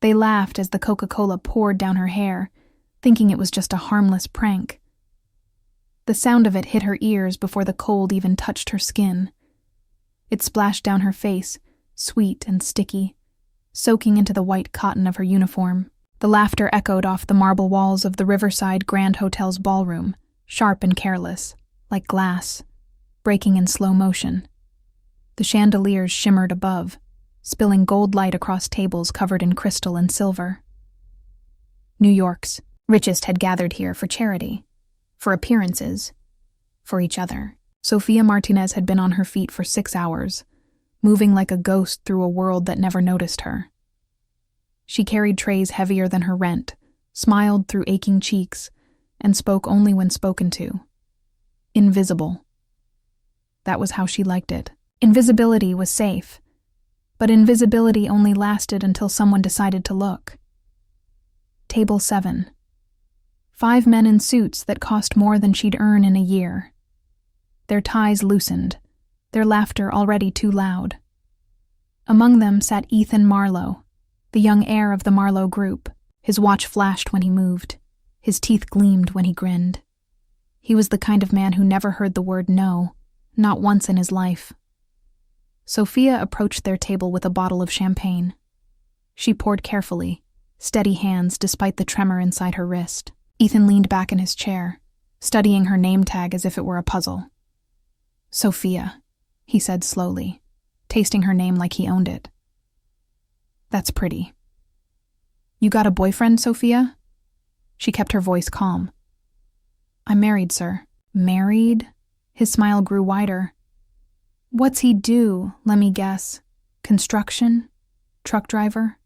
They laughed as the Coca Cola poured down her hair, thinking it was just a harmless prank. The sound of it hit her ears before the cold even touched her skin. It splashed down her face, sweet and sticky, soaking into the white cotton of her uniform. The laughter echoed off the marble walls of the Riverside Grand Hotel's ballroom, sharp and careless, like glass, breaking in slow motion. The chandeliers shimmered above, spilling gold light across tables covered in crystal and silver. New York's richest had gathered here for charity, for appearances, for each other. Sophia Martinez had been on her feet for 6 hours, moving like a ghost through a world that never noticed her. She carried trays heavier than her rent, smiled through aching cheeks, and spoke only when spoken to. Invisible. That was how she liked it. Invisibility was safe, but invisibility only lasted until someone decided to look. Table 7. 5 men in suits that cost more than she'd earn in a year. Their ties loosened, their laughter already too loud. Among them sat Ethan Marlowe, the young heir of the Marlowe Group. His watch flashed when he moved. His teeth gleamed when he grinned. He was the kind of man who never heard the word no, not once in his life. Sophia approached their table with a bottle of champagne. She poured carefully, steady hands despite the tremor inside her wrist. Ethan leaned back in his chair, studying her name tag as if it were a puzzle. Sophia, he said slowly, tasting her name like he owned it. That's pretty. You got a boyfriend, Sophia? She kept her voice calm. I'm married, sir. Married? His smile grew wider. What's he do, let me guess? Construction? Truck driver?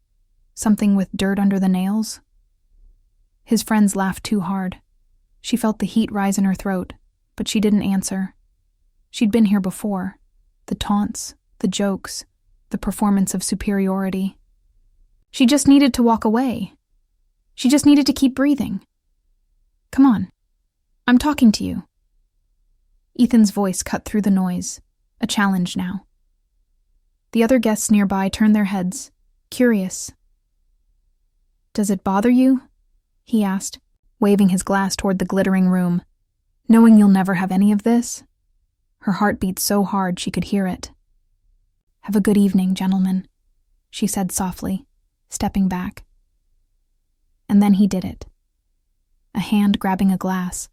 Something with dirt under the nails? His friends laughed too hard. She felt the heat rise in her throat, but she didn't answer. She'd been here before. The taunts, the jokes, the performance of superiority. She just needed to walk away. She just needed to keep breathing. Come on. I'm talking to you. Ethan's voice cut through the noise, a challenge now. The other guests nearby turned their heads, curious. Does it bother you? He asked, waving his glass toward the glittering room. Knowing you'll never have any of this? Her heart beat so hard she could hear it. Have a good evening, gentlemen, she said softly, stepping back. And then he did it. A hand grabbing a glass,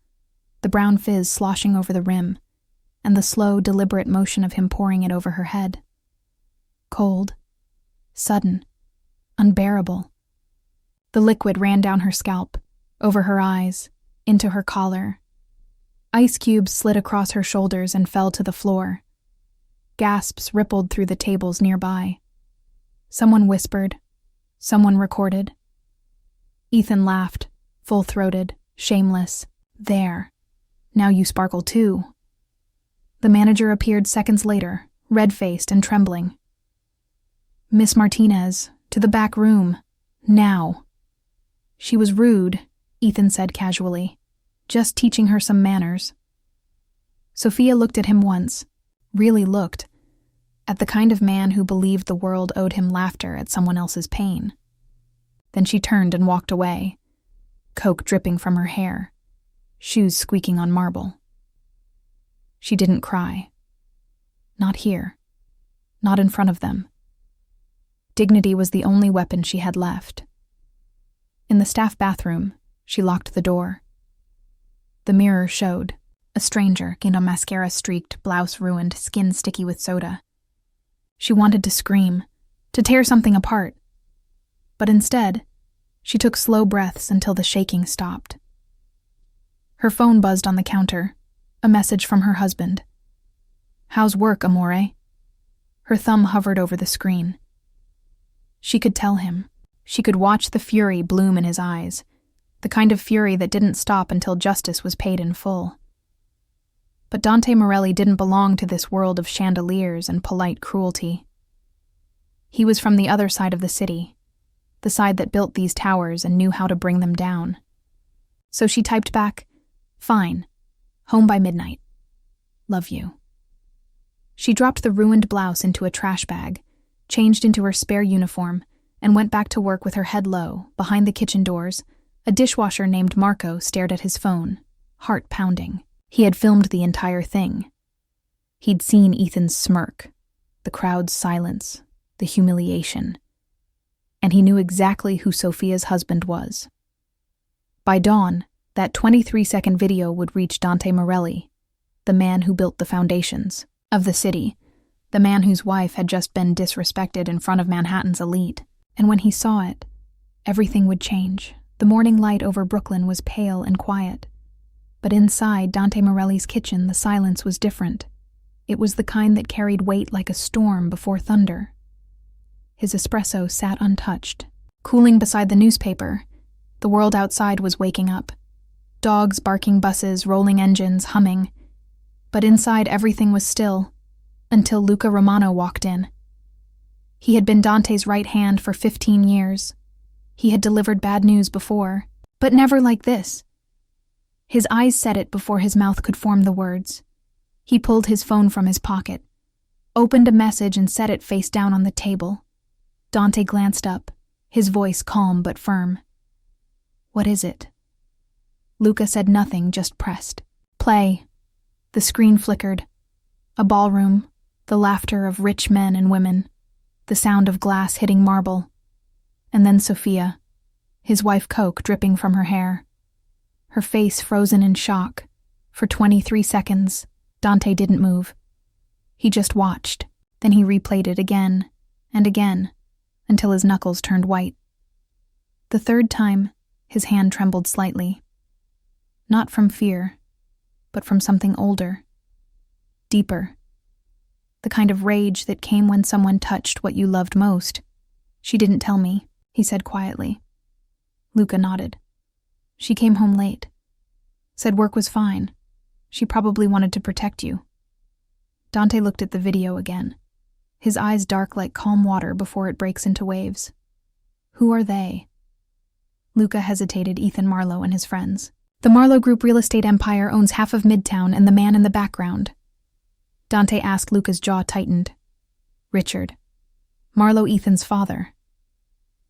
the brown fizz sloshing over the rim, and the slow, deliberate motion of him pouring it over her head. Cold, sudden, unbearable. The liquid ran down her scalp, over her eyes, into her collar. Ice cubes slid across her shoulders and fell to the floor. Gasps rippled through the tables nearby. Someone whispered. Someone recorded. Ethan laughed, full-throated, shameless. There. Now you sparkle too. The manager appeared seconds later, red-faced and trembling. Miss Martinez, to the back room. Now. She was rude, Ethan said casually. Just teaching her some manners. Sophia looked at him once, really looked, at the kind of man who believed the world owed him laughter at someone else's pain. Then she turned and walked away, Coke dripping from her hair, shoes squeaking on marble. She didn't cry. Not here. Not in front of them. Dignity was the only weapon she had left. In the staff bathroom, she locked the door. The mirror showed. A stranger in a mascara-streaked, blouse-ruined, skin sticky with soda. She wanted to scream, to tear something apart. But instead, she took slow breaths until the shaking stopped. Her phone buzzed on the counter, a message from her husband. How's work, amore? Her thumb hovered over the screen. She could tell him. She could watch the fury bloom in his eyes, the kind of fury that didn't stop until justice was paid in full. But Dante Morelli didn't belong to this world of chandeliers and polite cruelty. He was from the other side of the city, the side that built these towers and knew how to bring them down. So she typed back, Fine. Home by midnight. Love you. She dropped the ruined blouse into a trash bag, changed into her spare uniform, and went back to work with her head low. Behind the kitchen doors, a dishwasher named Marco stared at his phone, heart pounding. He had filmed the entire thing. He'd seen Ethan's smirk, the crowd's silence, the humiliation, and he knew exactly who Sophia's husband was. By dawn, that 23-second video would reach Dante Morelli, the man who built the foundations of the city, the man whose wife had just been disrespected in front of Manhattan's elite. And when he saw it, everything would change. The morning light over Brooklyn was pale and quiet. But inside Dante Morelli's kitchen, the silence was different. It was the kind that carried weight like a storm before thunder. His espresso sat untouched, cooling beside the newspaper. The world outside was waking up. Dogs barking, buses, rolling engines, humming. But inside everything was still, until Luca Romano walked in. He had been Dante's right hand for 15 years. He had delivered bad news before, but never like this. His eyes said it before his mouth could form the words. He pulled his phone from his pocket, opened a message and set it face down on the table. Dante glanced up, his voice calm but firm. "What is it?" Luca said nothing, just pressed. "Play." The screen flickered. A ballroom, the laughter of rich men and women, the sound of glass hitting marble. And then Sophia, his wife Coke dripping from her hair. Her face frozen in shock. For 23 seconds, Dante didn't move. He just watched. Then he replayed it again and again, until his knuckles turned white. The third time, his hand trembled slightly. Not from fear, but from something older, deeper. The kind of rage that came when someone touched what you loved most. "She didn't tell me," he said quietly. Luca nodded. "She came home late. Said work was fine. She probably wanted to protect you." Dante looked at the video again, his eyes dark like calm water before it breaks into waves. "Who are they?" Luca hesitated. "Ethan Marlowe and his friends. The Marlowe Group real estate empire owns half of Midtown and the man in the background." Dante asked. Luca's jaw tightened. "Richard. Marlowe, Ethan's father."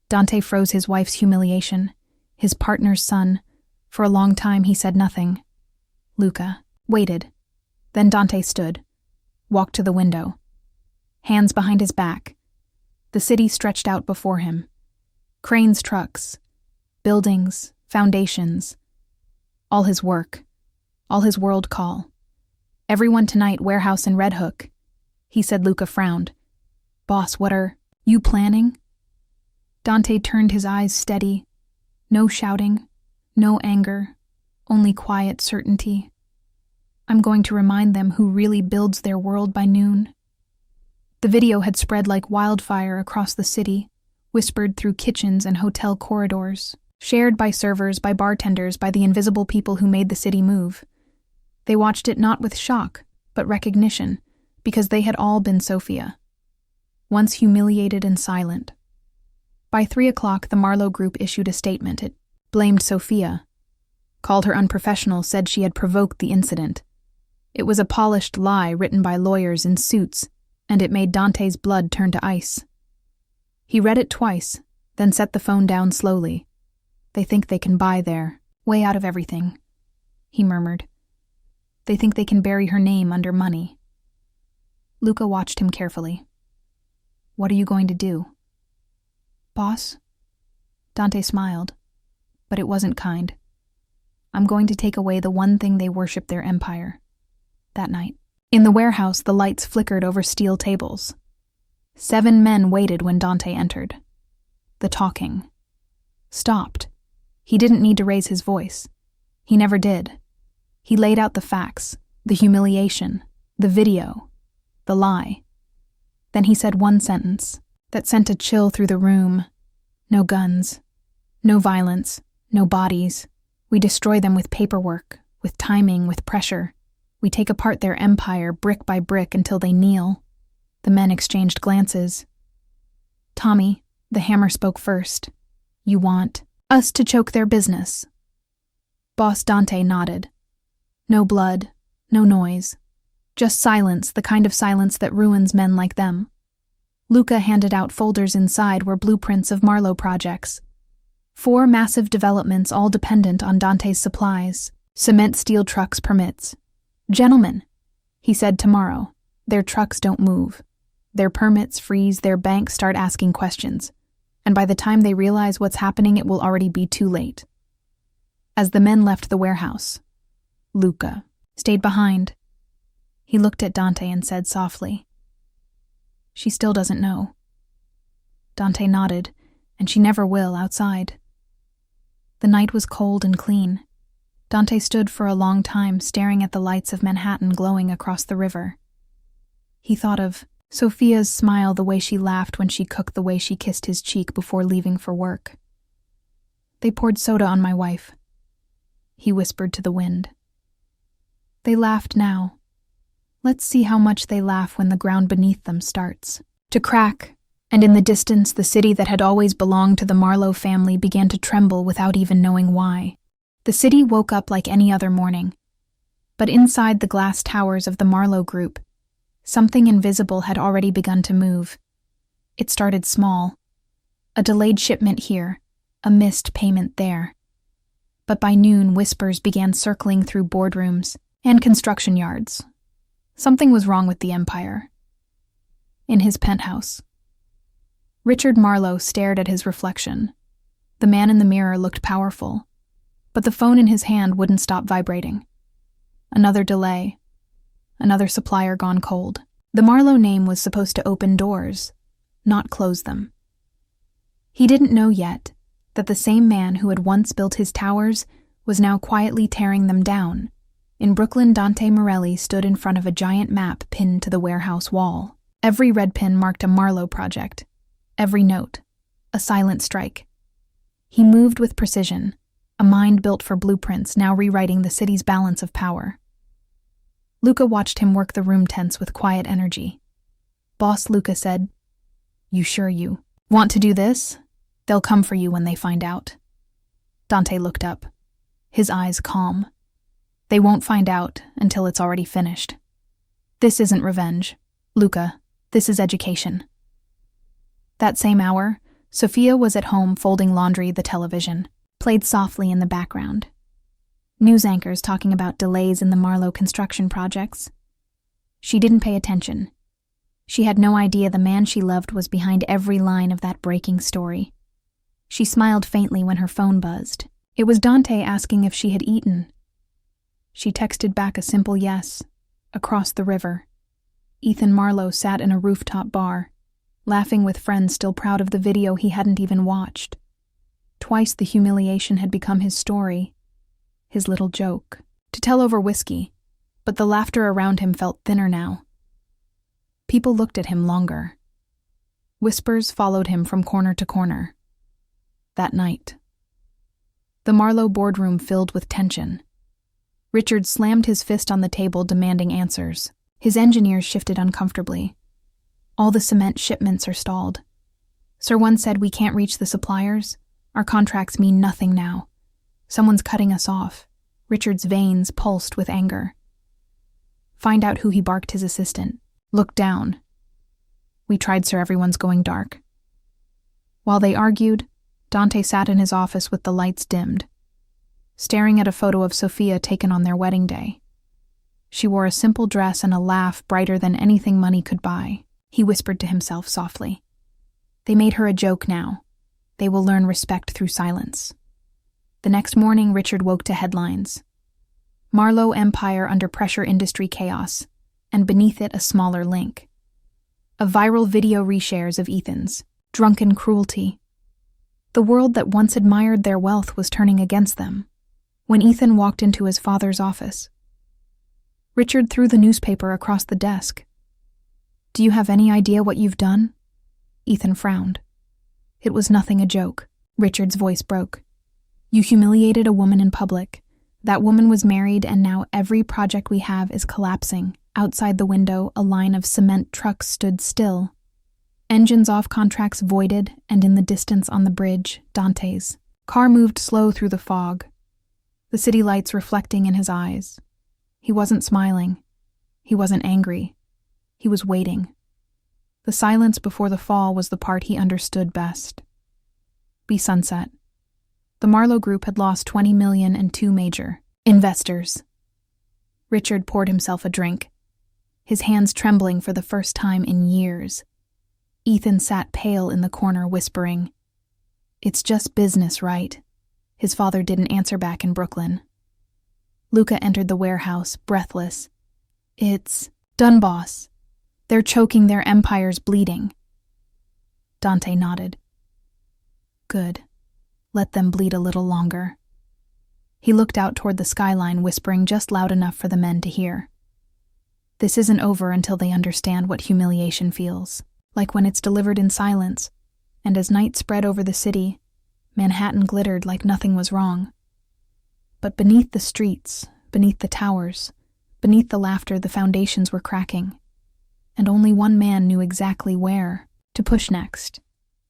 Dante froze. His wife's humiliation, his partner's son. For a long time he said nothing. Luca waited. Then Dante stood, walked to the window. Hands behind his back. The city stretched out before him. Cranes, trucks, buildings, foundations. All his work, all his world call. "Everyone tonight, warehouse and Red Hook," he said. Luca frowned. "Boss, what are you planning?" Dante turned, his eyes steady. No shouting, no anger, only quiet certainty. "I'm going to remind them who really builds their world by noon." The video had spread like wildfire across the city, whispered through kitchens and hotel corridors, shared by servers, by bartenders, by the invisible people who made the city move. They watched it not with shock, but recognition, because they had all been Sophia, once humiliated and silent. By 3 o'clock, the Marlowe Group issued a statement. It blamed Sophia, called her unprofessional, said she had provoked the incident. It was a polished lie written by lawyers in suits, and it made Dante's blood turn to ice. He read it twice, then set the phone down slowly. "They think they can buy their way out of everything," he murmured. "They think they can bury her name under money." Luca watched him carefully. "What are you going to do?" "Boss?" Dante smiled, but it wasn't kind. "I'm going to take away the one thing they worship, their empire." That night, in the warehouse, the lights flickered over steel tables. 7 men waited when Dante entered. The talking stopped. He didn't need to raise his voice. He never did. He laid out the facts, the humiliation, the video, the lie. Then he said one sentence that sent a chill through the room. "No guns, no violence, no bodies. We destroy them with paperwork, with timing, with pressure. We take apart their empire brick by brick until they kneel." The men exchanged glances. "Tommy," the hammer spoke first, "you want us to choke their business?" Boss Dante nodded. No blood, no noise. Just silence, the kind of silence that ruins men like them. Luca handed out folders. Inside were blueprints of Marlowe projects. 4 massive developments, all dependent on Dante's supplies. Cement, steel, trucks, permits. "Gentlemen," he said, "tomorrow, their trucks don't move. Their permits freeze, their banks start asking questions. And by the time they realize what's happening, it will already be too late." As the men left the warehouse, Luca stayed behind. He looked at Dante and said softly, "She still doesn't know." Dante nodded, and she never will outside. The night was cold and clean. Dante stood for a long time staring at the lights of Manhattan glowing across the river. He thought of Sophia's smile, the way she laughed when she cooked, the way she kissed his cheek before leaving for work. "They poured soda on my wife," he whispered to the wind. They laughed now. Let's see how much they laugh when the ground beneath them starts to crack, and in the distance the city that had always belonged to the Marlowe family began to tremble without even knowing why. The city woke up like any other morning. But inside the glass towers of the Marlowe group, something invisible had already begun to move. It started small. A delayed shipment here, a missed payment there. But by noon, whispers began circling through boardrooms and construction yards. Something was wrong with the empire. In his penthouse, Richard Marlowe stared at his reflection. The man in the mirror looked powerful, but the phone in his hand wouldn't stop vibrating. Another delay. Another supplier gone cold. The Marlowe name was supposed to open doors, not close them. He didn't know yet that the same man who had once built his towers was now quietly tearing them down. In Brooklyn, Dante Morelli stood in front of a giant map pinned to the warehouse wall. Every red pin marked a Marlowe project. Every note, a silent strike. He moved with precision, a mind built for blueprints, now rewriting the city's balance of power. Luca watched him work the room, tense with quiet energy. Boss Luca said, "You sure you want to do this? They'll come for you when they find out." Dante looked up, his eyes calm. "They won't find out until it's already finished. This isn't revenge, Luca. This is education." That same hour, Sophia was at home folding laundry. The television played softly in the background. News anchors talking about delays in the Marlowe construction projects. She didn't pay attention. She had no idea the man she loved was behind every line of that breaking story. She smiled faintly when her phone buzzed. It was Dante asking if she had eaten. She texted back a simple yes. Across the river, Ethan Marlowe sat in a rooftop bar, laughing with friends, still proud of the video he hadn't even watched. Twice the humiliation had become his story, his little joke, to tell over whiskey, but the laughter around him felt thinner now. People looked at him longer. Whispers followed him from corner to corner. That night, the Marlowe boardroom filled with tension. Richard slammed his fist on the table, demanding answers. His engineers shifted uncomfortably. "All the cement shipments are stalled. Sir, one said we can't reach the suppliers. Our contracts mean nothing now. Someone's cutting us off." Richard's veins pulsed with anger. "Find out who," he barked his assistant. "Look down." "We tried, sir, everyone's going dark." While they argued, Dante sat in his office with the lights dimmed, staring at a photo of Sophia taken on their wedding day. She wore a simple dress and a laugh brighter than anything money could buy. He whispered to himself softly. They made her a joke now. They will learn respect through silence. The next morning, Richard woke to headlines. Marlowe Empire under pressure, industry chaos, and beneath it a smaller link. A viral video reshares of Ethan's drunken cruelty. The world that once admired their wealth was turning against them. When Ethan walked into his father's office, Richard threw the newspaper across the desk. "Do you have any idea what you've done?" Ethan frowned. "It was nothing, a joke." Richard's voice broke. "You humiliated a woman in public. That woman was married, and now every project we have is collapsing." Outside the window, a line of cement trucks stood still. Engines off, contracts voided, and in the distance on the bridge, Dante's car moved slow through the fog, the city lights reflecting in his eyes. He wasn't smiling. He wasn't angry. He was waiting. The silence before the fall was the part he understood best. Be sunset. The Marlowe Group had lost $20 million and 2 major investors. Richard poured himself a drink, his hands trembling for the first time in years. Ethan sat pale in the corner, whispering, "It's just business, right?" His father didn't answer back in Brooklyn. Luca entered the warehouse, breathless. "It's done, boss. They're choking, their empire's bleeding." Dante nodded. "Good. Let them bleed a little longer." He looked out toward the skyline, whispering just loud enough for the men to hear. "This isn't over until they understand what humiliation feels, like when it's delivered in silence." And as night spread over the city, Manhattan glittered like nothing was wrong. But beneath the streets, beneath the towers, beneath the laughter, the foundations were cracking. And only one man knew exactly where to push next.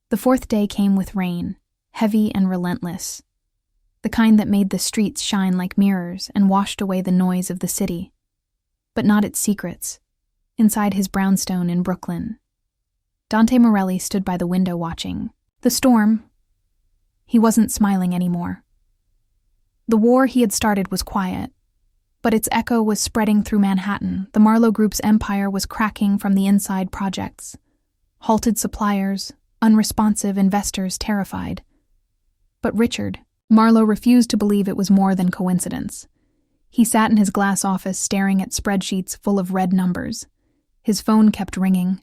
The 4th day came with rain, heavy and relentless. The kind that made the streets shine like mirrors and washed away the noise of the city. But not its secrets. Inside his brownstone in Brooklyn, Dante Morelli stood by the window watching the storm. He wasn't smiling anymore. The war he had started was quiet, but its echo was spreading through Manhattan. The Marlowe Group's empire was cracking from the inside. Projects, halted suppliers, unresponsive investors terrified. But Richard Marlowe refused to believe it was more than coincidence. He sat in his glass office staring at spreadsheets full of red numbers. His phone kept ringing,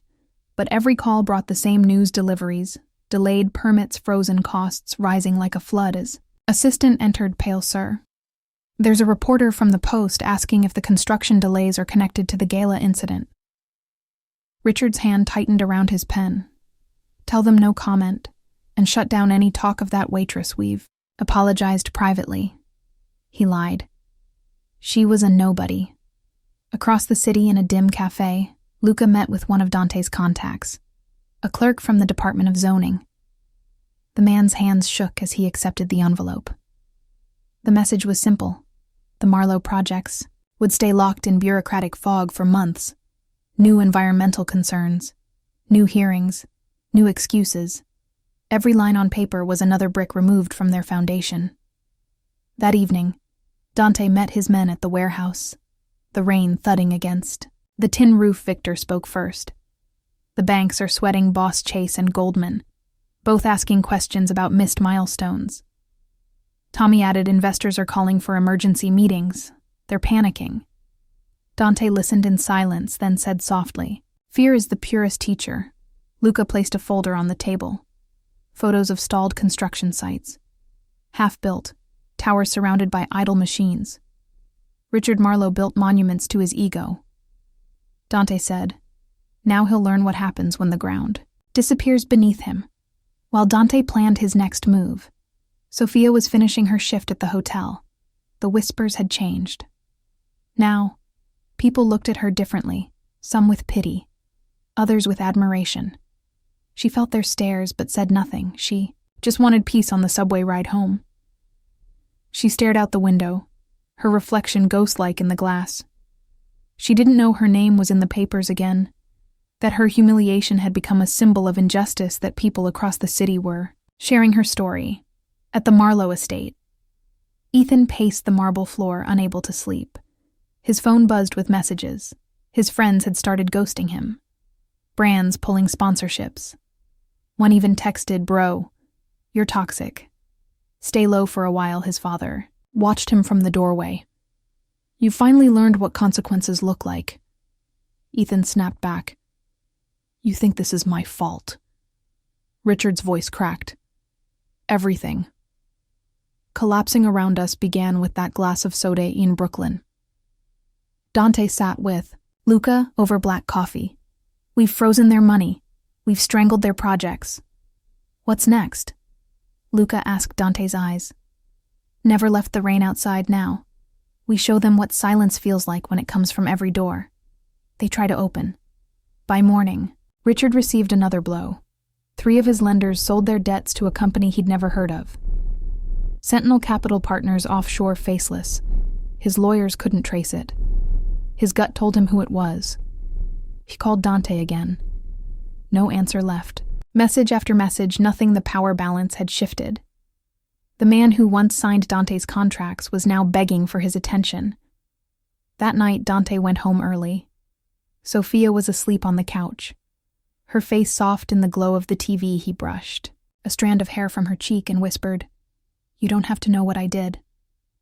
but every call brought the same news: deliveries, delayed permits, frozen costs rising like a flood. As assistant entered, "Pale sir. There's a reporter from the Post asking if the construction delays are connected to the gala incident." Richard's hand tightened around his pen. "Tell them no comment, and shut down any talk of that waitress. We've apologized privately." He lied. She was a nobody. Across the city in a dim cafe, Luca met with one of Dante's contacts, a clerk from the Department of Zoning. The man's hands shook as he accepted the envelope. The message was simple. The Marlowe projects would stay locked in bureaucratic fog for months. New environmental concerns, new hearings, new excuses. Every line on paper was another brick removed from their foundation. That evening, Dante met his men at the warehouse, the rain thudding against the tin roof. Victor spoke first. "The banks are sweating, Boss Chase and Goldman, both asking questions about missed milestones." Tommy added, "Investors are calling for emergency meetings. They're panicking." Dante listened in silence, then said softly, "Fear is the purest teacher." Luca placed a folder on the table. Photos of stalled construction sites. Half-built, towers surrounded by idle machines. Richard Marlowe built monuments to his ego. Dante said, "Now he'll learn what happens when the ground disappears beneath him." While Dante planned his next move, Sophia was finishing her shift at the hotel. The whispers had changed. Now, people looked at her differently, some with pity, others with admiration. She felt their stares but said nothing. She just wanted peace on the subway ride home. She stared out the window, her reflection ghost-like in the glass. She didn't know her name was in the papers again, that her humiliation had become a symbol of injustice, that people across the city were sharing her story. At the Marlowe estate, Ethan paced the marble floor, unable to sleep. His phone buzzed with messages. His friends had started ghosting him. Brands pulling sponsorships. One even texted, "Bro, you're toxic. Stay low for a while." His father watched him from the doorway. "You finally learned what consequences look like." Ethan snapped back. "You think this is my fault?" Richard's voice cracked. "Everything. Collapsing around us began with that glass of soda in Brooklyn." Dante sat with Luca over black coffee. "We've frozen their money. We've strangled their projects. What's next?" Luca asked Dante's eyes. "Never left the rain outside now. We show them what silence feels like when it comes from every door. They try to open." By morning, Richard received another blow. 3 of his lenders sold their debts to a company he'd never heard of. Sentinel Capital Partners offshore, faceless. His lawyers couldn't trace it. His gut told him who it was. He called Dante again. No answer left. Message after message, nothing. The power balance had shifted. The man who once signed Dante's contracts was now begging for his attention. That night, Dante went home early. Sophia was asleep on the couch, her face soft in the glow of the TV. He brushed a strand of hair from her cheek and whispered, "You don't have to know what I did.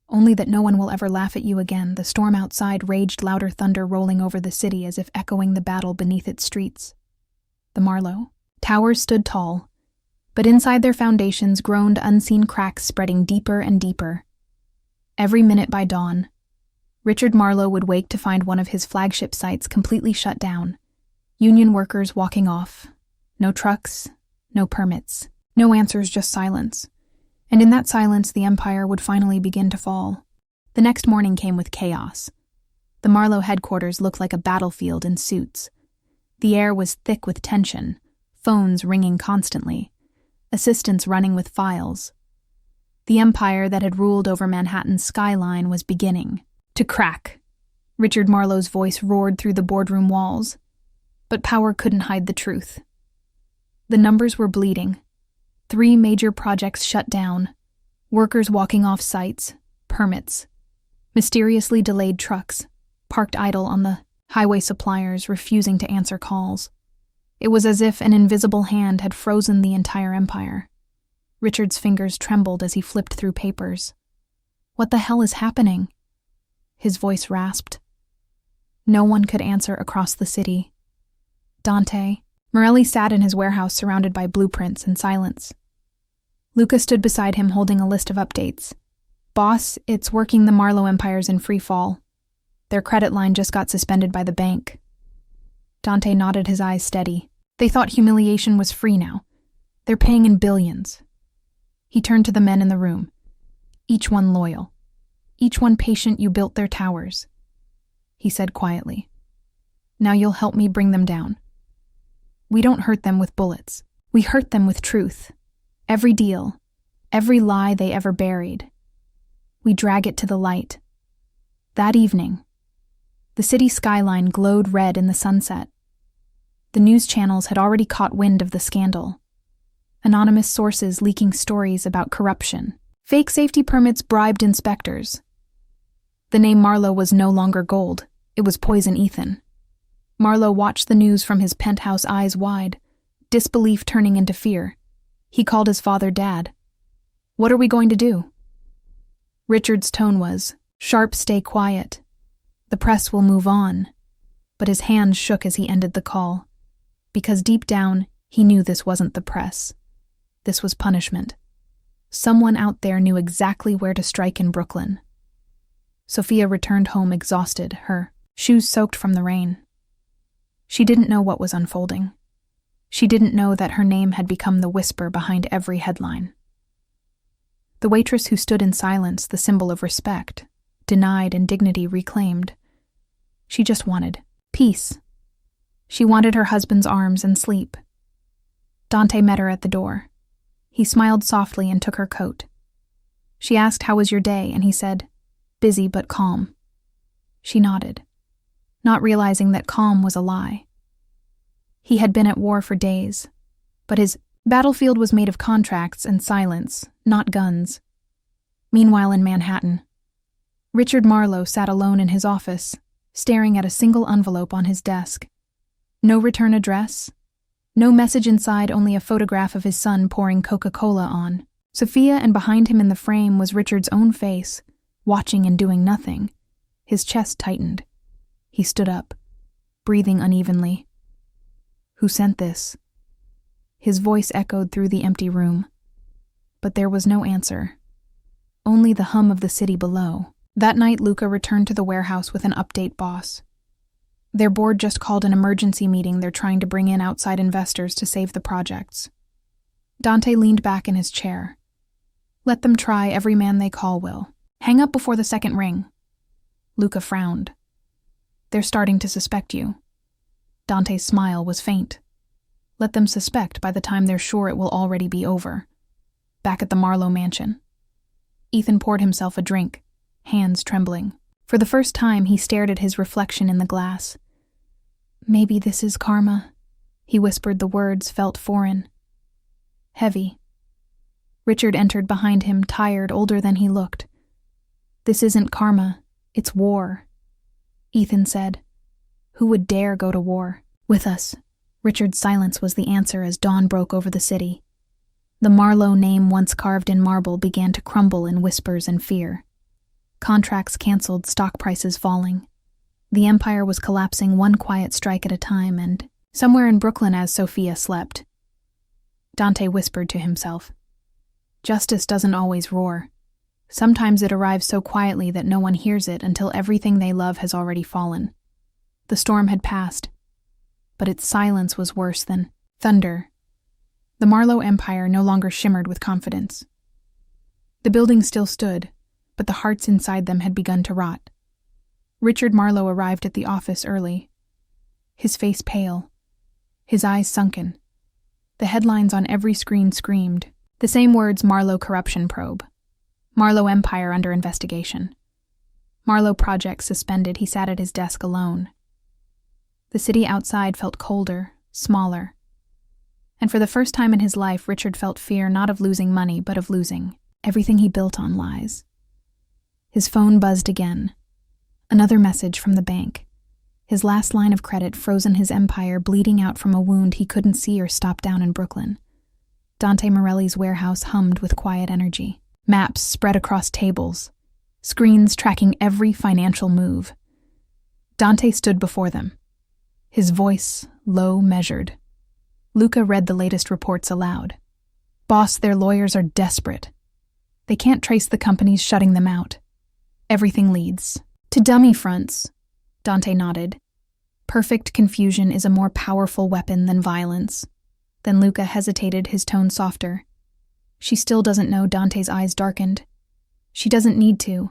Only that no one will ever laugh at you again." The storm outside raged, louder thunder rolling over the city as if echoing the battle beneath its streets. The Marlowe towers stood tall, but inside their foundations groaned unseen cracks spreading deeper and deeper. Every minute by dawn, Richard Marlowe would wake to find one of his flagship sites completely shut down. Union workers walking off. No trucks, no permits, no answers, just silence. And in that silence, the empire would finally begin to fall. The next morning came with chaos. The Marlowe headquarters looked like a battlefield in suits. The air was thick with tension, phones ringing constantly, assistants running with files. The empire that had ruled over Manhattan's skyline was beginning to crack. Richard Marlowe's voice roared through the boardroom walls, but power couldn't hide the truth. The numbers were bleeding. 3 major projects shut down, workers walking off sites, permits, mysteriously delayed trucks, parked idle on the highway, suppliers refusing to answer calls. It was as if an invisible hand had frozen the entire empire. Richard's fingers trembled as he flipped through papers. What the hell is happening? His voice rasped. No one could answer across the city. Dante Morelli sat in his warehouse surrounded by blueprints and silence. Luca stood beside him holding a list of updates. "Boss, it's working. The Marlowe Empire's in free fall. Their credit line just got suspended by the bank." Dante nodded, his eyes steady. They thought humiliation was free now. They're paying in billions. He turned to the men in the room. Each one loyal. Each one patient. "You built their towers," he said quietly. "Now you'll help me bring them down. We don't hurt them with bullets. We hurt them with truth. Every deal, every lie they ever buried. We drag it to the light." That evening, the city skyline glowed red in the sunset. The news channels had already caught wind of the scandal. Anonymous sources leaking stories about corruption, fake safety permits, bribed inspectors. The name Marlowe was no longer gold. It was poison. Ethan Marlowe watched the news from his penthouse, eyes wide, disbelief turning into fear. He called his father Dad. "What are we going to do?" Richard's tone was sharp. "Stay quiet. The press will move on." But his hands shook as he ended the call, because deep down, he knew this wasn't the press. This was punishment. Someone out there knew exactly where to strike in Brooklyn. Sophia returned home exhausted, her shoes soaked from the rain. She didn't know what was unfolding. She didn't know that her name had become the whisper behind every headline. The waitress who stood in silence, the symbol of respect, denied and dignity reclaimed. She just wanted peace. She wanted her husband's arms and sleep. Dante met her at the door. He smiled softly and took her coat. She asked, "How was your day?" and he said, "Busy but calm." She nodded, not realizing that calm was a lie. He had been at war for days, but his battlefield was made of contracts and silence, not guns. Meanwhile, in Manhattan, Richard Marlowe sat alone in his office, staring at a single envelope on his desk. No return address, no message inside, only a photograph of his son pouring Coca Cola on Sophia, and behind him in the frame was Richard's own face, watching and doing nothing. His chest tightened. He stood up, breathing unevenly. "Who sent this?" His voice echoed through the empty room. But there was no answer. Only the hum of the city below. That night, Luca returned to the warehouse with an update. "Boss, their board just called an emergency meeting. They're trying to bring in outside investors to save the projects." Dante leaned back in his chair. "Let them try. Every man they call will. Hang up before the second ring." Luca frowned. "They're starting to suspect you." Dante's smile was faint. "Let them suspect. By the time they're sure, it will already be over." Back at the Marlowe mansion, Ethan poured himself a drink, hands trembling. For the first time, he stared at his reflection in the glass. "Maybe this is karma," He whispered the words, felt foreign. Heavy. Richard entered behind him, tired, older than he looked. This isn't karma, it's war. Ethan said. Who would dare go to war? With us. Richard's silence was the answer as dawn broke over the city. The Marlowe name once carved in marble began to crumble in whispers and fear. Contracts canceled, stock prices falling. The empire was collapsing one quiet strike at a time, and somewhere in Brooklyn as Sophia slept. Dante whispered to himself. Justice doesn't always roar. Sometimes it arrives so quietly that no one hears it until everything they love has already fallen. The storm had passed, but its silence was worse than thunder. The Marlowe empire no longer shimmered with confidence. The buildings still stood, but the hearts inside them had begun to rot. Richard Marlowe arrived at the office early, his face pale, his eyes sunken. The headlines on every screen screamed the same words: Marlowe corruption probe, Marlowe empire under investigation, Marlowe project suspended. He sat at his desk alone. The city outside felt colder, smaller. And for the first time in his life, Richard felt fear not of losing money, but of losing everything he built on lies. His phone buzzed again. Another message from the bank. His last line of credit frozen his empire, bleeding out from a wound he couldn't see or stop down in Brooklyn. Dante Morelli's warehouse hummed with quiet energy. Maps spread across tables, screens tracking every financial move. Dante stood before them, his voice low, measured. Luca read the latest reports aloud. Boss, their lawyers are desperate. They can't trace the companies shutting them out. Everything leads to dummy fronts. Dante nodded. Perfect confusion is a more powerful weapon than violence. Then Luca hesitated, his tone softer. She still doesn't know. Dante's eyes darkened. She doesn't need to.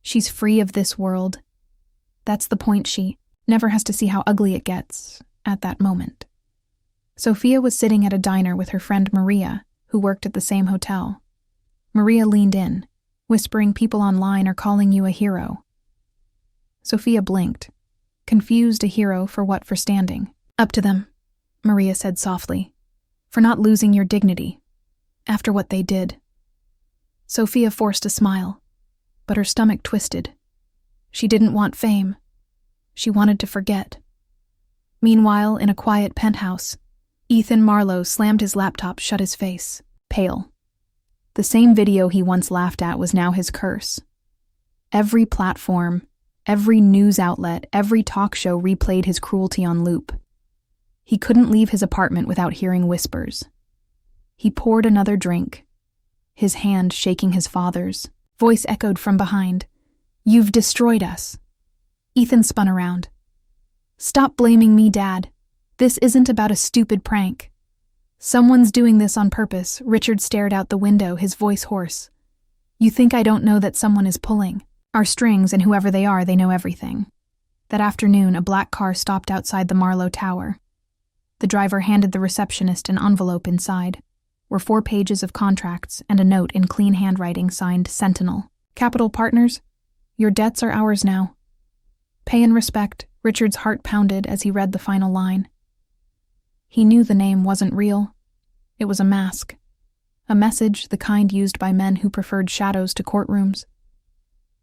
She's free of this world. That's the point. She never has to see how ugly it gets at that moment. Sophia was sitting at a diner with her friend Maria, who worked at the same hotel. Maria leaned in, whispering, people online are calling you a hero. Sophia blinked, confused. A hero for what? For standing up to them, Maria said softly. For not losing your dignity. After what they did. Sophia forced a smile, but her stomach twisted. She didn't want fame. She wanted to forget. Meanwhile, in a quiet penthouse, Ethan Marlowe slammed his laptop, shut his face, pale. The same video he once laughed at was now his curse. Every platform, every news outlet, every talk show replayed his cruelty on loop. He couldn't leave his apartment without hearing whispers. He poured another drink, his hand shaking his father's. Voice echoed from behind. You've destroyed us. Ethan spun around. Stop blaming me, Dad. This isn't about a stupid prank. Someone's doing this on purpose. Richard stared out the window, his voice hoarse. You think I don't know that someone is pulling our strings, and whoever they are, they know everything. That afternoon, a black car stopped outside the Marlowe Tower. The driver handed the receptionist an envelope. Inside were 4 pages of contracts and a note in clean handwriting signed Sentinel. Capital Partners, your debts are ours now. Pay and respect. Richard's heart pounded as he read the final line. He knew the name wasn't real. It was a mask. A message, the kind used by men who preferred shadows to courtrooms.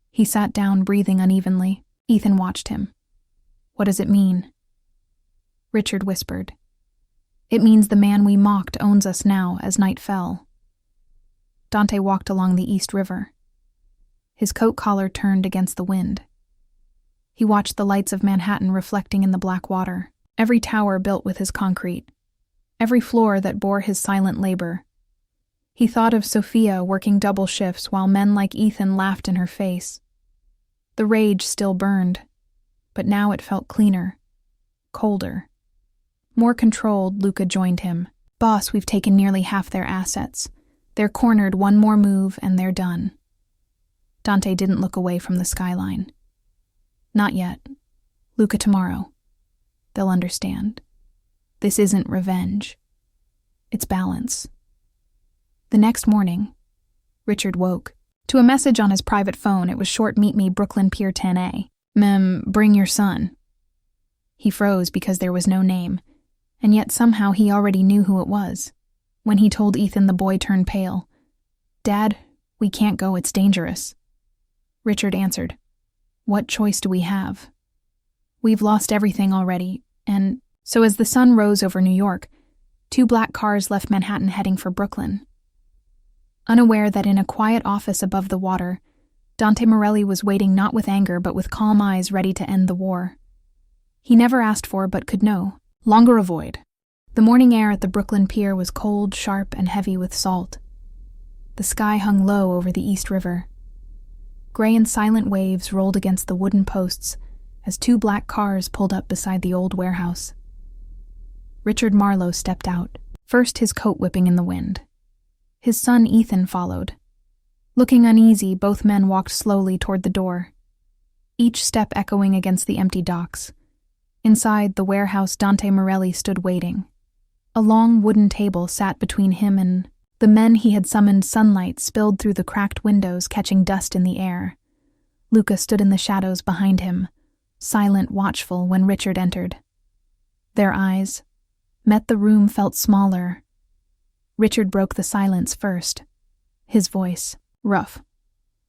He sat down, breathing unevenly. Ethan watched him. What does it mean? Richard whispered. It means the man we mocked owns us now as night fell. Dante walked along the East River. His coat collar turned against the wind. He watched the lights of Manhattan reflecting in the black water, every tower built with his concrete, every floor that bore his silent labor. He thought of Sophia working double shifts while men like Ethan laughed in her face. The rage still burned, but now it felt cleaner, colder. More controlled. Luca joined him. Boss, we've taken nearly half their assets. They're cornered. One more move and they're done. Dante didn't look away from the skyline. Not yet. Luca, tomorrow. They'll understand. This isn't revenge. It's balance. The next morning, Richard woke to a message on his private phone. It was short: meet me, Brooklyn Pier 10A. Bring your son. He froze because there was no name, And yet somehow he already knew who it was. When he told Ethan, the boy turned pale. "Dad, we can't go, it's dangerous." Richard answered, "What choice do we have? We've lost everything already." And so as the sun rose over New York, 2 black cars left Manhattan heading for Brooklyn. Unaware that in a quiet office above the water, Dante Morelli was waiting not with anger but with calm eyes ready to end the war. He never asked for but could know. Longer avoid. The morning air at the Brooklyn pier was cold, sharp, and heavy with salt. The sky hung low over the East River. Gray and silent waves rolled against the wooden posts as 2 black cars pulled up beside the old warehouse. Richard Marlowe stepped out, first his coat whipping in the wind. His son Ethan followed. Looking uneasy, both men walked slowly toward the door, each step echoing against the empty docks. Inside the warehouse, Dante Morelli stood waiting. A long wooden table sat between him and the men he had summoned. Sunlight spilled through the cracked windows, catching dust in the air. Luca stood in the shadows behind him, silent, watchful, when Richard entered. Their eyes met. The room felt smaller. Richard broke the silence first. His voice, rough.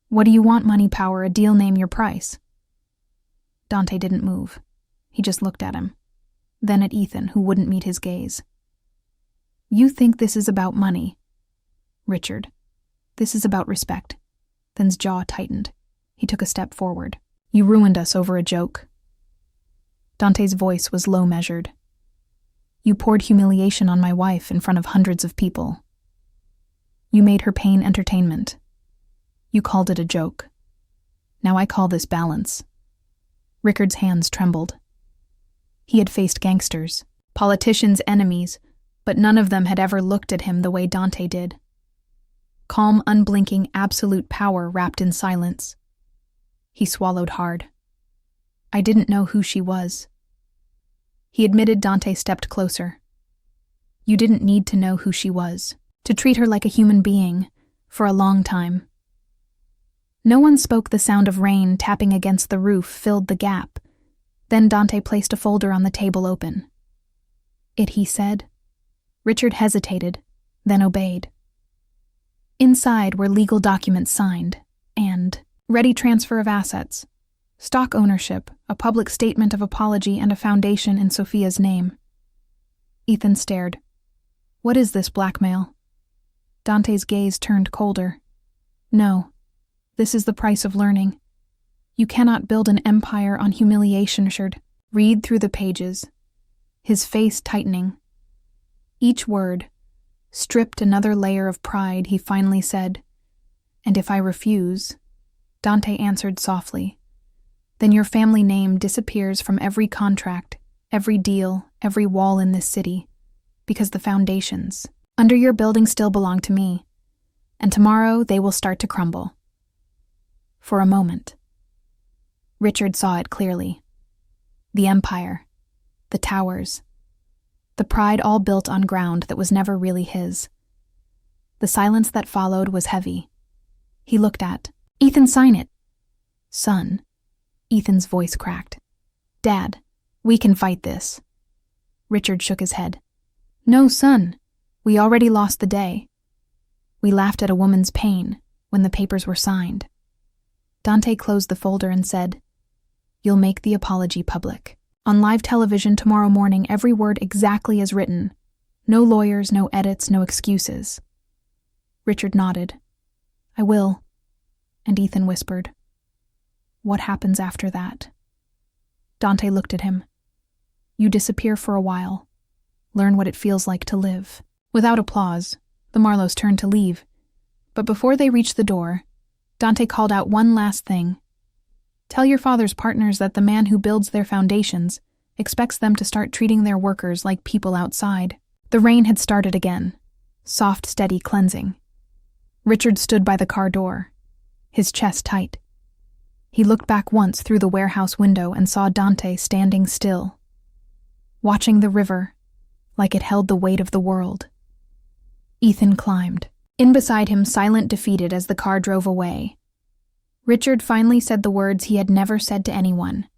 "What do you want? Money, power, a deal, name your price." Dante didn't move. He just looked at him, then at Ethan, who wouldn't meet his gaze. "You think this is about money?" "Richard, this is about respect." Then his jaw tightened. He took a step forward. "You ruined us over a joke." Dante's voice was low measured. "You poured humiliation on my wife in front of hundreds of people. You made her pain entertainment. You called it a joke. Now I call this balance." Richard's hands trembled. He had faced gangsters, politicians, enemies, but none of them had ever looked at him the way Dante did. Calm, unblinking, absolute power wrapped in silence. He swallowed hard. "I didn't know who she was." He admitted. Dante stepped closer. "You didn't need to know who she was, to treat her like a human being, for a long time." No one spoke. The sound of rain tapping against the roof filled the gap. Then Dante placed a folder on the table, open. "It," he said. Richard hesitated, then obeyed. Inside were legal documents signed, and ready transfer of assets, stock ownership, a public statement of apology, and a foundation in Sophia's name. Ethan stared. "What is this, blackmail?" Dante's gaze turned colder. "No, this is the price of learning. You cannot build an empire on humiliation." Richard read through the pages, his face tightening. Each word stripped another layer of pride. He finally said, "And if I refuse?" Dante answered softly, "Then your family name disappears from every contract, every deal, every wall in this city, because the foundations under your building still belong to me, and tomorrow they will start to crumble." For a moment, Richard saw it clearly. The empire, the towers, the pride, all built on ground that was never really his. The silence that followed was heavy. He looked at Ethan. "Sign it." "Son," Ethan's voice cracked. "Dad, we can fight this." Richard shook his head. "No, son, we already lost the day. We laughed at a woman's pain when the papers were signed." Dante closed the folder and said, "You'll make the apology public. On live television tomorrow morning, every word exactly as written. No lawyers, no edits, no excuses." Richard nodded. "I will." And Ethan whispered, "What happens after that?" Dante looked at him. "You disappear for a while. Learn what it feels like to live." Without applause, the Marlowes turned to leave. But before they reached the door, Dante called out one last thing. "Tell your father's partners that the man who builds their foundations expects them to start treating their workers like people outside." The rain had started again, soft, steady, cleansing. Richard stood by the car door, his chest tight. He looked back once through the warehouse window and saw Dante standing still, watching the river like it held the weight of the world. Ethan climbed in beside him, silent, defeated, as the car drove away. Richard finally said the words he had never said to anyone.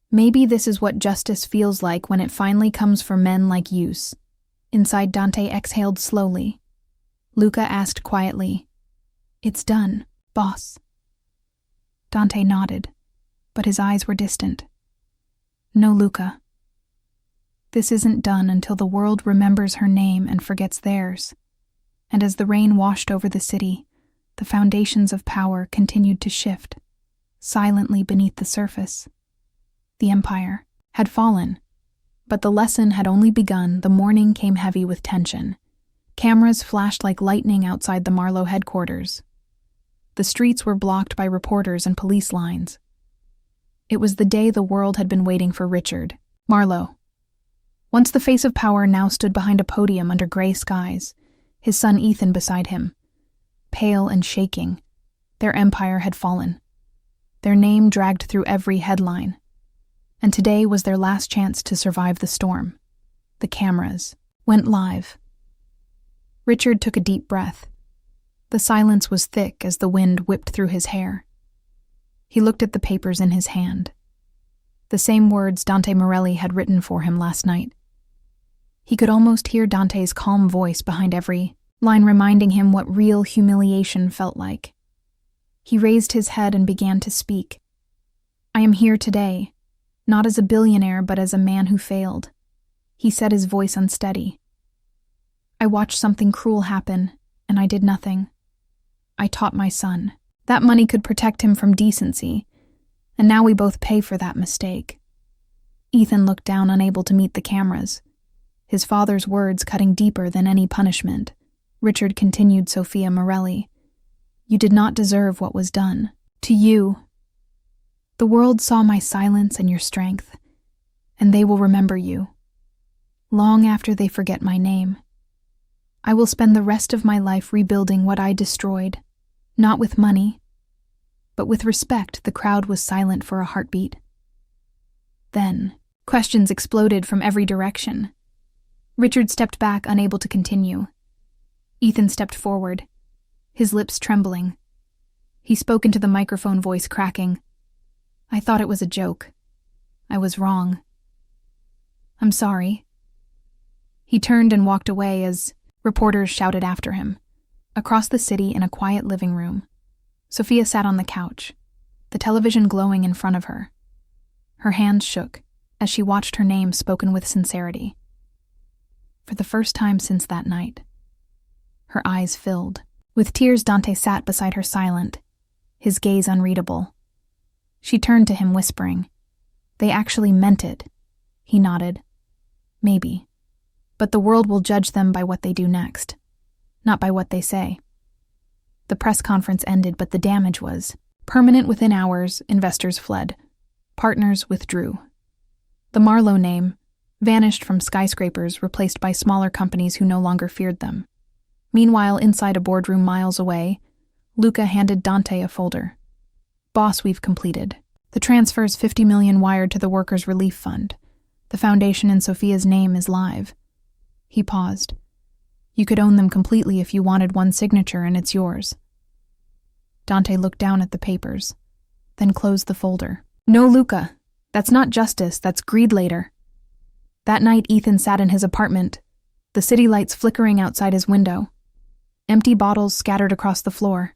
Maybe this is what justice feels like when it finally comes for men like Yus. Inside, Dante exhaled slowly. Luca asked quietly, "It's done, boss." Dante nodded, but his eyes were distant. "No, Luca. This isn't done until the world remembers her name and forgets theirs." And as the rain washed over the city, the foundations of power continued to shift, silently beneath the surface. The empire had fallen, but the lesson had only begun. The morning came heavy with tension. Cameras flashed like lightning outside the Marlowe headquarters. The streets were blocked by reporters and police lines. It was the day the world had been waiting for. Richard Marlowe. Once the face of power, now stood behind a podium under gray skies, his son Ethan beside him. Pale and shaking, their empire had fallen. Their name dragged through every headline. And today was their last chance to survive the storm. The cameras went live. Richard took a deep breath. The silence was thick as the wind whipped through his hair. He looked at the papers in his hand. The same words Dante Morelli had written for him last night. He could almost hear Dante's calm voice behind every line, reminding him what real humiliation felt like. He raised his head and began to speak. "I am here today, not as a billionaire, but as a man who failed." He said, his voice unsteady. "I watched something cruel happen, and I did nothing. I taught my son. That money could protect him from decency, and now we both pay for that mistake." Ethan looked down, unable to meet the cameras, his father's words cutting deeper than any punishment. Richard continued, "Sophia Morelli, you did not deserve what was done to you. The world saw my silence and your strength, and they will remember you. Long after they forget my name. I will spend the rest of my life rebuilding what I destroyed, not with money, but with respect." The crowd was silent for a heartbeat. Then, questions exploded from every direction. Richard stepped back, unable to continue. Ethan stepped forward, his lips trembling. He spoke into the microphone, voice cracking. "I thought it was a joke. I was wrong. I'm sorry." He turned and walked away as reporters shouted after him. Across the city, in a quiet living room, Sophia sat on the couch, the television glowing in front of her. Her hands shook as she watched her name spoken with sincerity. For the first time since that night, her eyes filled. With tears, Dante sat beside her, silent, his gaze unreadable. She turned to him, whispering, "They actually meant it." He nodded. "Maybe. But the world will judge them by what they do next, not by what they say." The press conference ended, but the damage was permanent. Within hours, investors fled. Partners withdrew. The Marlowe name vanished from skyscrapers, replaced by smaller companies who no longer feared them. Meanwhile, inside a boardroom miles away, Luca handed Dante a folder. "Boss, we've completed. The transfer's $50 million wired to the Workers' Relief Fund. The foundation in Sophia's name is live." He paused. "You could own them completely if you wanted one signature, and it's yours." Dante looked down at the papers, then closed the folder. "No, Luca. That's not justice, that's greed later." That night, Ethan sat in his apartment, the city lights flickering outside his window. Empty bottles scattered across the floor.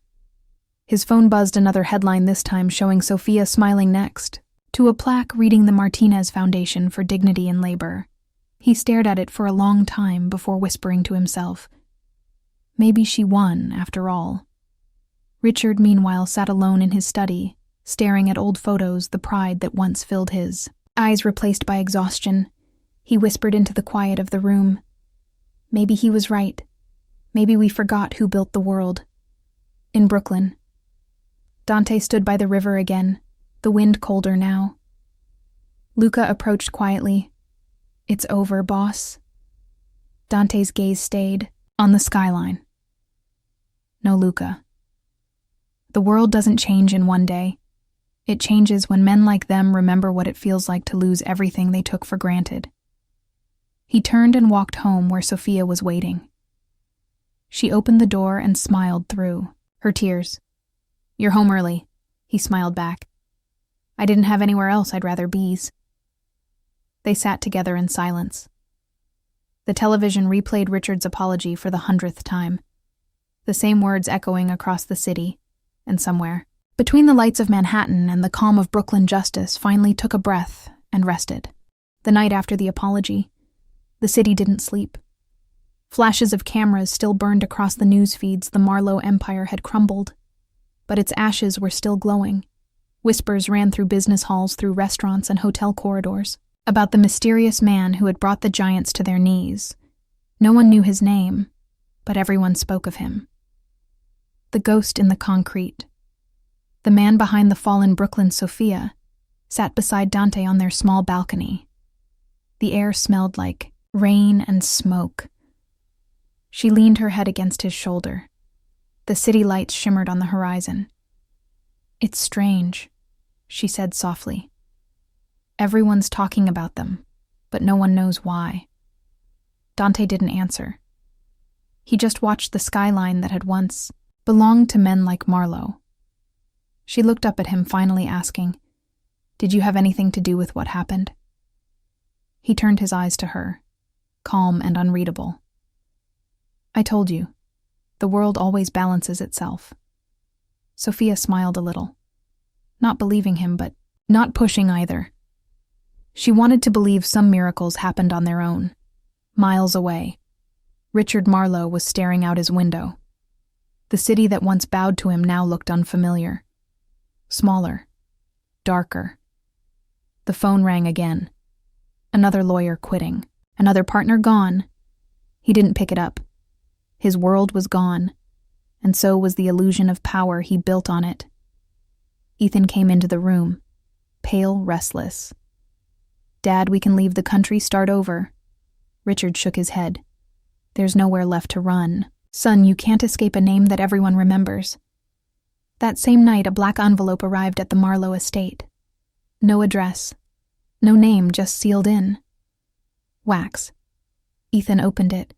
His phone buzzed, another headline, this time showing Sophia smiling next to a plaque reading the Martinez Foundation for Dignity in Labor. He stared at it for a long time before whispering to himself, "Maybe she won, after all." Richard, meanwhile, sat alone in his study, staring at old photos, the pride that once filled his eyes replaced by exhaustion. He whispered into the quiet of the room, "Maybe he was right. Maybe we forgot who built the world." In Brooklyn, Dante stood by the river again, the wind colder now. Luca approached quietly. "It's over, boss." Dante's gaze stayed on the skyline. "No, Luca. The world doesn't change in one day. It changes when men like them remember what it feels like to lose everything they took for granted." He turned and walked home, where Sophia was waiting. She opened the door and smiled through her tears. "You're home early," he smiled back. "I didn't have anywhere else I'd rather be's." They sat together in silence. The television replayed Richard's apology for the 100th time, the same words echoing across the city, and somewhere between the lights of Manhattan and the calm of Brooklyn, justice finally took a breath and rested. The night after the apology, the city didn't sleep. Flashes of cameras still burned across the news feeds. The Marlowe empire had crumbled, but its ashes were still glowing. Whispers ran through business halls, through restaurants and hotel corridors, about the mysterious man who had brought the giants to their knees. No one knew his name, but everyone spoke of him. The ghost in the concrete. The man behind the fallen Brooklyn Sophia sat beside Dante on their small balcony. The air smelled like rain and smoke. She leaned her head against his shoulder. The city lights shimmered on the horizon. "It's strange," she said softly. "Everyone's talking about them, but no one knows why." Dante didn't answer. He just watched the skyline that had once belonged to men like Marlowe. She looked up at him, finally asking, "Did you have anything to do with what happened?" He turned his eyes to her, calm and unreadable. "I told you, the world always balances itself." Sophia smiled a little, not believing him, but not pushing either. She wanted to believe some miracles happened on their own. Miles away, Richard Marlowe was staring out his window. The city that once bowed to him now looked unfamiliar. Smaller, darker. The phone rang again. Another lawyer quitting. Another partner gone. He didn't pick it up. His world was gone, and so was the illusion of power he built on it. Ethan came into the room, pale, restless. "Dad, we can leave the country, start over." Richard shook his head. "There's nowhere left to run. Son, you can't escape a name that everyone remembers." That same night, a black envelope arrived at the Marlowe estate. No address, no name, just sealed in. Wax. Ethan opened it.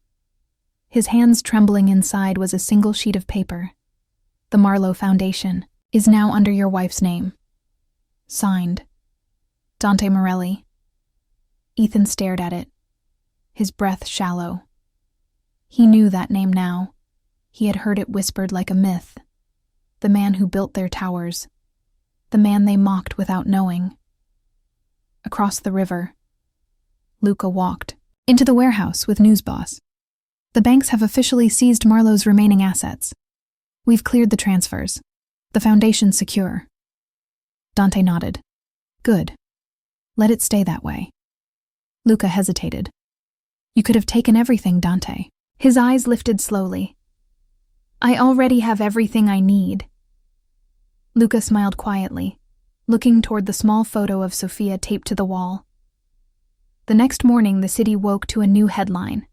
His hands trembling inside was a single sheet of paper. "The Marlowe Foundation is now under your wife's name. Signed, Dante Morelli." Ethan stared at it, his breath shallow. He knew that name now. He had heard it whispered like a myth. The man who built their towers. The man they mocked without knowing. Across the river, Luca walked into the warehouse with Newsboss. "The banks have officially seized Marlowe's remaining assets. We've cleared the transfers. The foundation's secure." Dante nodded. "Good. Let it stay that way." Luca hesitated. "You could have taken everything, Dante." His eyes lifted slowly. "I already have everything I need." Luca smiled quietly, looking toward the small photo of Sophia taped to the wall. The next morning, the city woke to a new headline.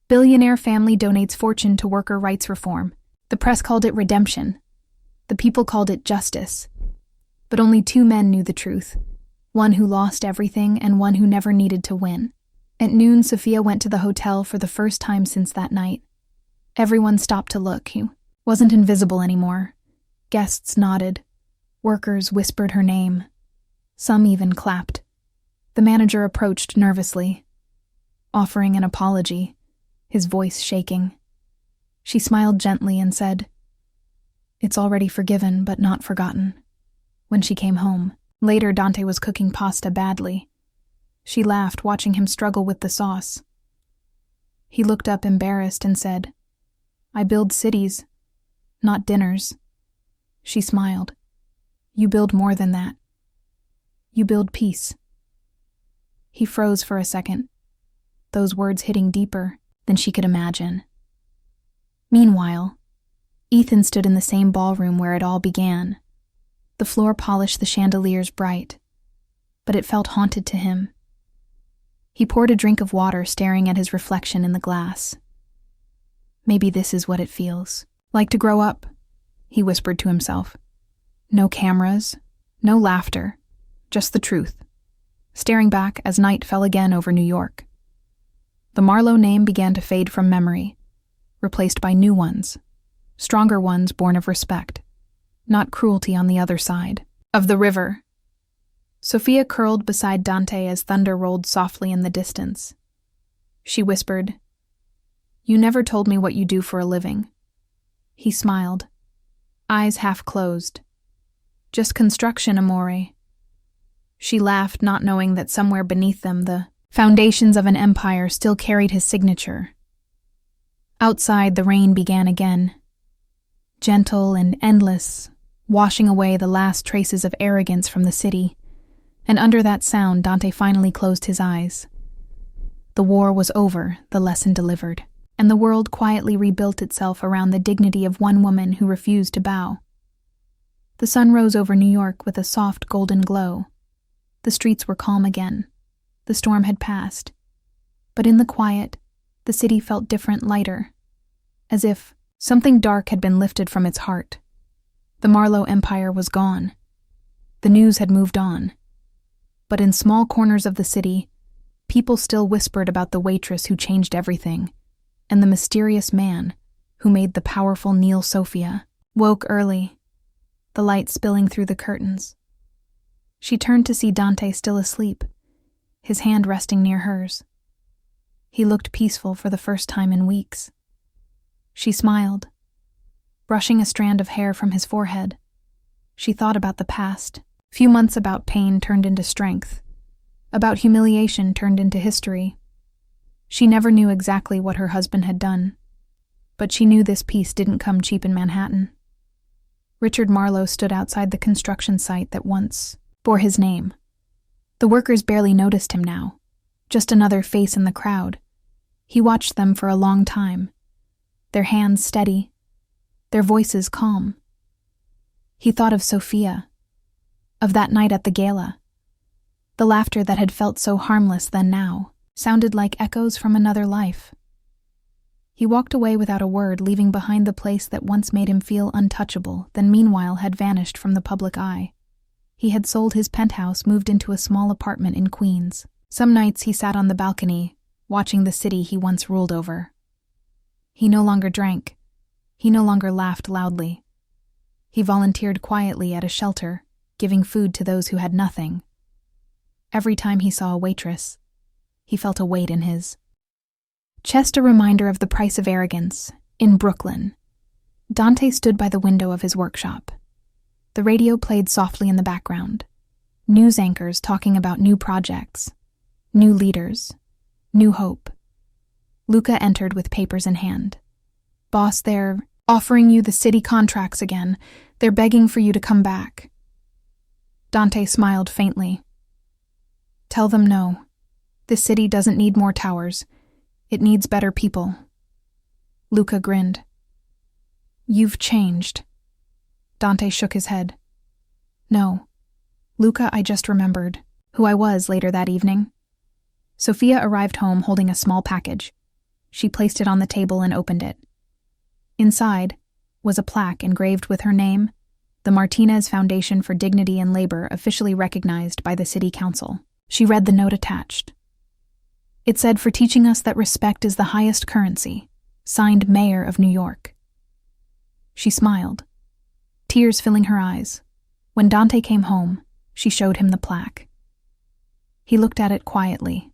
"Billionaire family donates fortune to worker rights reform." The press called it redemption. The people called it justice. But only two men knew the truth, one who lost everything and one who never needed to win. At noon, Sophia went to the hotel for the first time since that night. Everyone stopped to look. He wasn't invisible anymore. Guests nodded. Workers whispered her name. Some even clapped. The manager approached nervously, offering an apology, his voice shaking. She smiled gently and said, "It's already forgiven but not forgotten," when she came home. Later, Dante was cooking pasta badly. She laughed, watching him struggle with the sauce. He looked up embarrassed and said, "I build cities, not dinners." She smiled. "You build more than that. You build peace." He froze for a second, those words hitting deeper than she could imagine. Meanwhile, Ethan stood in the same ballroom where it all began. The floor polished, the chandeliers bright, but it felt haunted to him. He poured a drink of water, staring at his reflection in the glass. "Maybe this is what it feels like to grow up," he whispered to himself. No cameras, no laughter, just the truth. Staring back as night fell again over New York. The Marlowe name began to fade from memory, replaced by new ones, stronger ones born of respect, not cruelty on the other side of the river. Sophia curled beside Dante as thunder rolled softly in the distance. She whispered, "You never told me what you do for a living." He smiled, eyes half closed. "Just construction, amore." She laughed, not knowing that somewhere beneath them the foundations of an empire still carried his signature. Outside, the rain began again, gentle and endless, washing away the last traces of arrogance from the city, and under that sound Dante finally closed his eyes. The war was over, the lesson delivered, and the world quietly rebuilt itself around the dignity of one woman who refused to bow. The sun rose over New York with a soft golden glow. The streets were calm again. The storm had passed. But in the quiet, the city felt different, lighter, as if something dark had been lifted from its heart. The Marlowe Empire was gone. The news had moved on. But in small corners of the city, people still whispered about the waitress who changed everything, and the mysterious man who made the powerful Neil Sophia woke early, the light spilling through the curtains. She turned to see Dante still asleep, his hand resting near hers. He looked peaceful for the first time in weeks. She smiled, brushing a strand of hair from his forehead. She thought about the past. Few months about pain turned into strength, about humiliation turned into history. She never knew exactly what her husband had done, but she knew this peace didn't come cheap in Manhattan. Richard Marlowe stood outside the construction site that once bore his name. The workers barely noticed him now, just another face in the crowd. He watched them for a long time, their hands steady, their voices calm. He thought of Sophia, of that night at the gala. The laughter that had felt so harmless then now sounded like echoes from another life. He walked away without a word, leaving behind the place that once made him feel untouchable, then meanwhile had vanished from the public eye. He had sold his penthouse, moved into a small apartment in Queens. Some nights he sat on the balcony, watching the city he once ruled over. He no longer drank. He no longer laughed loudly. He volunteered quietly at a shelter, giving food to those who had nothing. Every time he saw a waitress, he felt a weight in his chest, a reminder of the price of arrogance. In Brooklyn, Dante stood by the window of his workshop. The radio played softly in the background. News anchors talking about new projects, new leaders, new hope. Luca entered with papers in hand. "Boss, they're offering you the city contracts again. They're begging for you to come back." Dante smiled faintly. "Tell them no. This city doesn't need more towers. It needs better people." Luca grinned. "You've changed." Dante shook his head. "No. Luca, I just remembered who I was later that evening." Sophia arrived home holding a small package. She placed it on the table and opened it. Inside was a plaque engraved with her name, the Martinez Foundation for Dignity and Labor, officially recognized by the City Council. She read the note attached. It said, "For teaching us that respect is the highest currency. Signed, Mayor of New York." She smiled, tears filling her eyes. When Dante came home, she showed him the plaque. He looked at it quietly,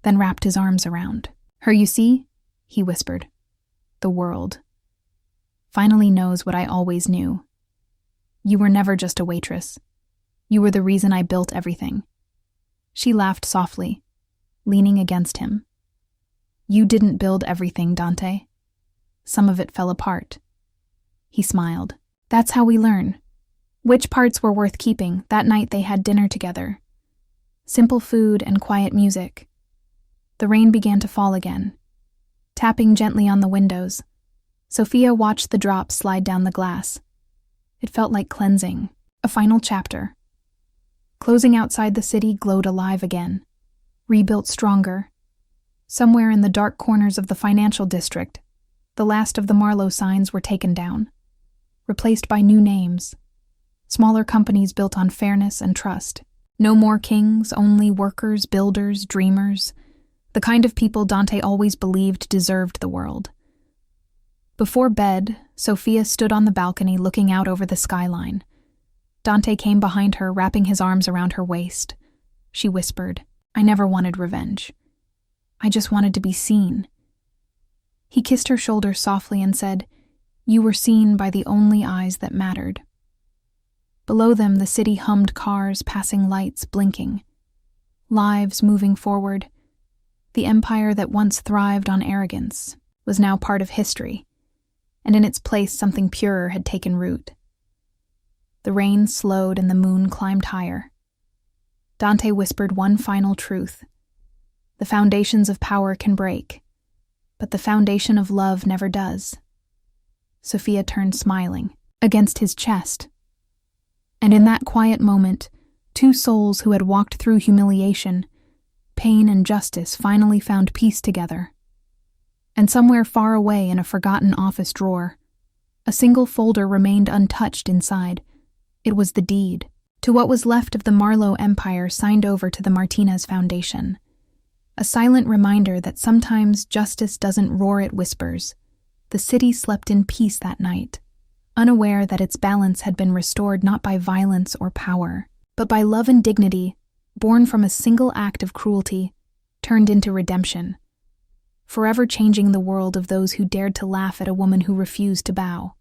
then wrapped his arms around her. "You see," he whispered, "the world finally knows what I always knew. You were never just a waitress. You were the reason I built everything." She laughed softly, leaning against him. "You didn't build everything, Dante. Some of it fell apart." He smiled. "That's how we learn. Which parts were worth keeping." That night they had dinner together. Simple food and quiet music. The rain began to fall again, tapping gently on the windows. Sophia watched the drops slide down the glass. It felt like cleansing, a final chapter. Closing outside the city glowed alive again, rebuilt stronger. Somewhere in the dark corners of the financial district, the last of the Marlowe signs were taken down, replaced by new names. Smaller companies built on fairness and trust. No more kings, only workers, builders, dreamers, the kind of people Dante always believed deserved the world. Before bed, Sophia stood on the balcony looking out over the skyline. Dante came behind her, wrapping his arms around her waist. She whispered, "I never wanted revenge. I just wanted to be seen." He kissed her shoulder softly and said, "You were seen by the only eyes that mattered." Below them, the city hummed cars, passing lights, blinking. Lives moving forward. The empire that once thrived on arrogance was now part of history, and in its place something purer had taken root. The rain slowed and the moon climbed higher. Dante whispered one final truth. The foundations of power can break, but the foundation of love never does. Sophia turned smiling, against his chest. And in that quiet moment, two souls who had walked through humiliation, pain and justice finally found peace together. And somewhere far away in a forgotten office drawer, a single folder remained untouched inside. It was the deed to what was left of the Marlowe Empire signed over to the Martinez Foundation. A silent reminder that sometimes justice doesn't roar, it whispers. The city slept in peace that night, unaware that its balance had been restored not by violence or power, but by love and dignity, born from a single act of cruelty, turned into redemption, forever changing the world of those who dared to laugh at a woman who refused to bow.